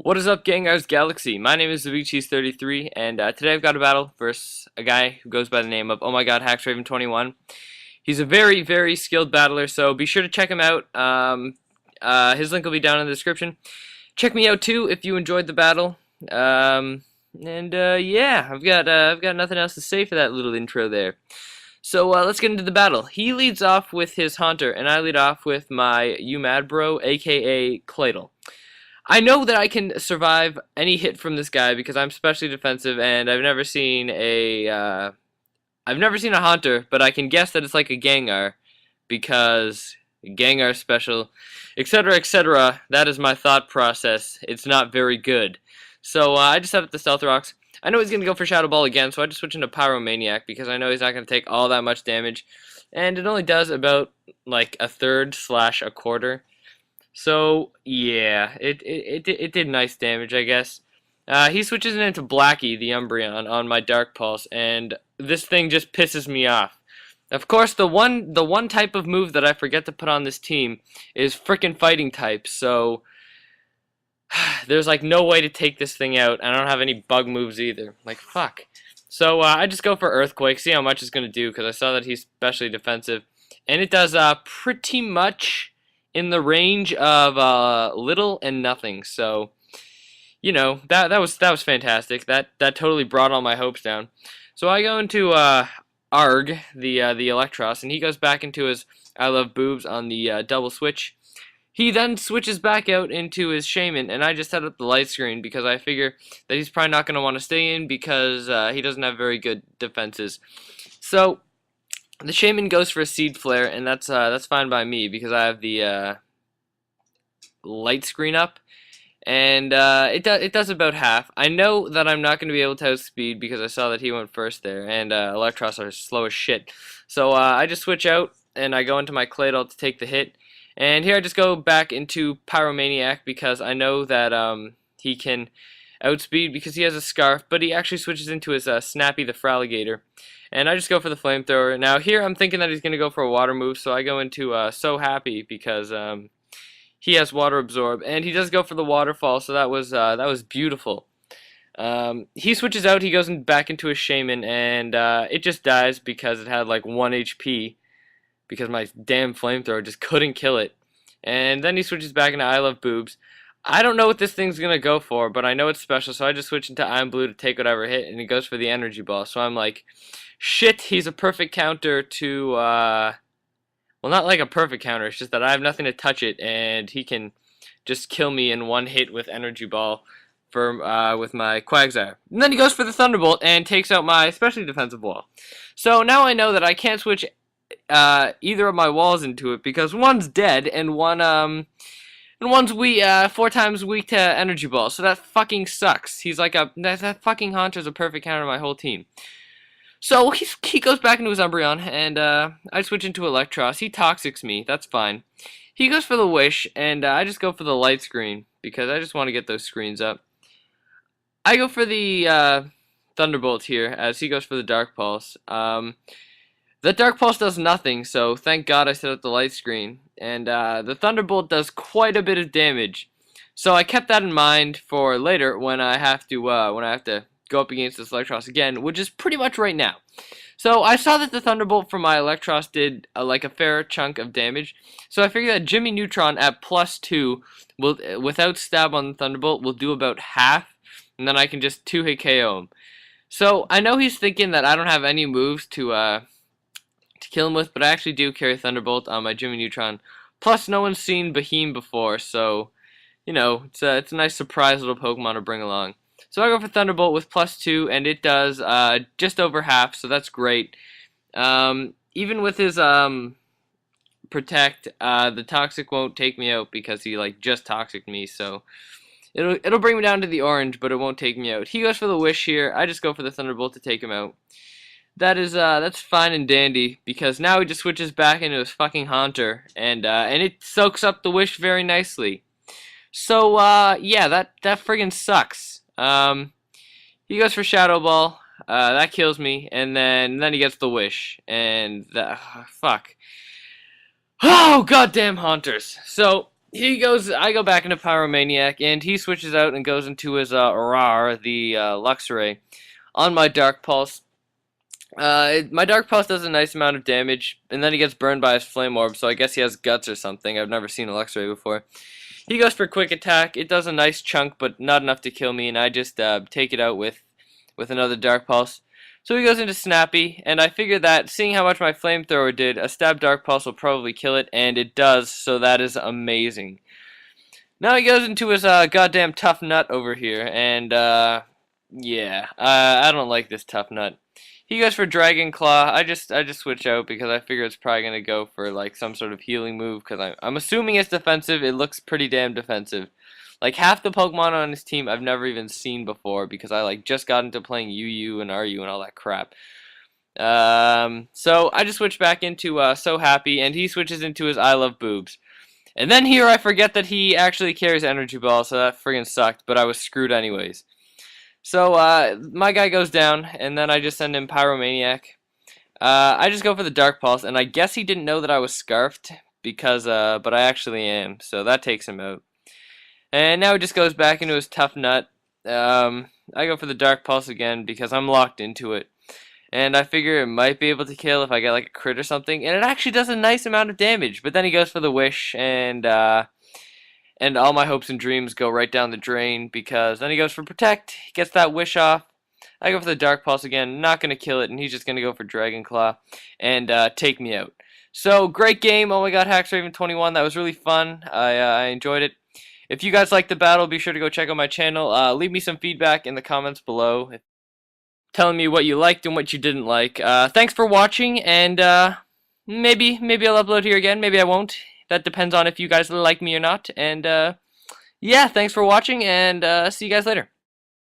What is up, Gengar's Galaxy? My name is ZeBigCheese33, and today I've got a battle versus a guy who goes by the name of OmghaxRaven21. He's a very, very skilled battler, so be sure to check him out. His link will be down in the description. Check me out too if you enjoyed the battle. Yeah, I've got nothing else to say for that little intro there. So let's get into the battle. He leads off with his Haunter, and I lead off with my You Mad Bro, aka Claydol. I know that I can survive any hit from this guy because I'm specially defensive, and I've never seen a Haunter, but I can guess that it's like a Gengar because Gengar special, etc., etc. That is my thought process. It's not very good. So I just set up the Stealth Rocks. I know he's going to go for Shadow Ball again, so I just switch into Pyromaniac because I know he's not going to take all that much damage. And it only does about like a third / a quarter. So yeah, it did nice damage, I guess. He switches it into Blackie, the Umbreon, on my Dark Pulse, and this thing just pisses me off. Of course, the one type of move that I forget to put on this team is frickin' Fighting type, so there's like no way to take this thing out. I don't have any bug moves either. Like, fuck. So I just go for Earthquake, see how much it's going to do, because I saw that he's specially defensive. And it does pretty much in the range of little and nothing. So, you know, that was fantastic. That totally brought all my hopes down. So I go into Arg, the Electros, and he goes back into his I Love Boobs on the double switch. He then switches back out into his Shaman, and I just set up the light screen because I figure that he's probably not going to want to stay in because he doesn't have very good defenses. So the Shaman goes for a Seed Flare, and that's fine by me because I have the light screen up, and it does about half. I know that I'm not going to be able to outspeed because I saw that he went first there, and Electros are slow as shit. So I just switch out, and I go into my Claydol to take the hit. And here I just go back into Pyromaniac because I know that he can outspeed because he has a Scarf, but he actually switches into his Snappy the Fraligator. And I just go for the Flamethrower. Now here I'm thinking that he's going to go for a Water move, so I go into So Happy because he has Water Absorb. And he does go for the Waterfall, so that was beautiful. He switches out, he goes back into his Shaman, and it just dies because it had like 1 HP. Because my damn Flamethrower just couldn't kill it. And then he switches back into I Love Boobs. I don't know what this thing's going to go for, but I know it's special, so I just switch into I'm Blue to take whatever hit, and he goes for the Energy Ball. So I'm like, shit, he's a perfect counter to, well, not like a perfect counter, it's just that I have nothing to touch it, and he can just kill me in one hit with Energy Ball for with my Quagsire. And then he goes for the Thunderbolt and takes out my specially defensive wall. So now I know that I can't switch either of my walls into it because one's dead and one's 4 times weak to Energy Ball, so that fucking sucks. He's like that fucking Haunter's a perfect counter to my whole team. So he goes back into his Umbreon, and I switch into Electros. He Toxics me, that's fine. He goes for the Wish, and I just go for the Light Screen because I just want to get those screens up. I go for the Thunderbolt here as he goes for the Dark Pulse. The Dark Pulse does nothing, so thank God I set up the light screen. And the Thunderbolt does quite a bit of damage. So I kept that in mind for later when I have to go up against this Electros again, which is pretty much right now. So I saw that the Thunderbolt from my Electros did like a fair chunk of damage. So I figured that Jimmy Neutron at +2 will, without stab on the Thunderbolt, will do about half, and then I can just 2-hit KO him. So I know he's thinking that I don't have any moves to kill him with, but I actually do carry Thunderbolt on my Jimmy Neutron. Plus, no one's seen Beheem before, so, you know, it's a nice surprise little Pokemon to bring along. So I go for Thunderbolt with +2, and it does just over half, so that's great. Even with his Protect, the Toxic won't take me out because he, like, just Toxic me, so it'll bring me down to the orange, but it won't take me out. He goes for the Wish here. I just go for the Thunderbolt to take him out. That's fine and dandy because now he just switches back into his fucking Haunter and it soaks up the Wish very nicely. So yeah, that friggin' sucks. He goes for Shadow Ball. That kills me, and then he gets the Wish, and fuck. Oh, goddamn Haunters. So he goes. I go back into Pyromaniac, and he switches out and goes into his Rar, the Luxray, on my Dark Pulse. My Dark Pulse does a nice amount of damage, and then he gets burned by his Flame Orb, so I guess he has guts or something. I've never seen a Luxray before. He goes for Quick Attack. It does a nice chunk, but not enough to kill me, and I just take it out with another Dark Pulse. So he goes into Snappy, and I figure that, seeing how much my Flamethrower did, a Stab Dark Pulse will probably kill it, and it does, so that is amazing. Now he goes into his goddamn Tough Nut over here, and yeah, I don't like this Tough Nut. He goes for Dragon Claw. I just switch out because I figure it's probably gonna go for like some sort of healing move because I'm assuming it's defensive. It looks pretty damn defensive. Like half the Pokemon on his team I've never even seen before because I like just got into playing UU and RU and all that crap. So I just switch back into So Happy, and he switches into his I Love Boobs. And then here I forget that he actually carries Energy Ball, so that friggin' sucked, but I was screwed anyways. So my guy goes down, and then I just send him Pyromaniac. I just go for the Dark Pulse, and I guess he didn't know that I was Scarfed, because, but I actually am, so that takes him out. And now he just goes back into his Tough Nut. I go for the Dark Pulse again, because I'm locked into it. And I figure it might be able to kill if I get like a crit or something, and it actually does a nice amount of damage. But then he goes for the Wish, and all my hopes and dreams go right down the drain because then he goes for Protect, he gets that Wish off. I go for the Dark Pulse again, not gonna kill it, and he's just gonna go for Dragon Claw and take me out. So great game. Oh my God, OmghaxRaven21. That was really fun. I enjoyed it. If you guys liked the battle, be sure to go check out my channel. Leave me some feedback in the comments below, telling me what you liked and what you didn't like. Thanks for watching, and maybe I'll upload here again. Maybe I won't. That depends on if you guys like me or not. And yeah, thanks for watching, and see you guys later.